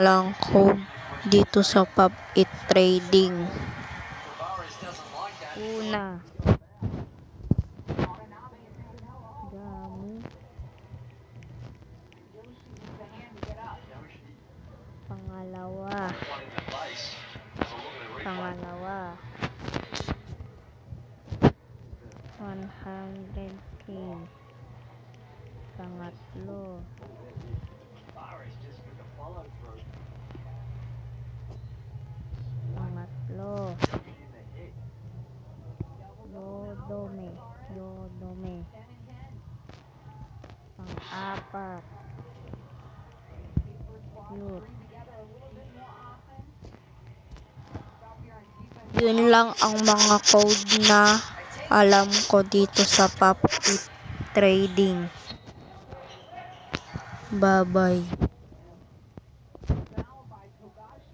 lang code dito sa Pop It Trading. Una, gamit. Pangalawa, 100k. Pangatlo, Yodome. Pang-apat, Cute. Yun lang ang mga code na alam ko dito sa Pop It Trading. Bye-bye.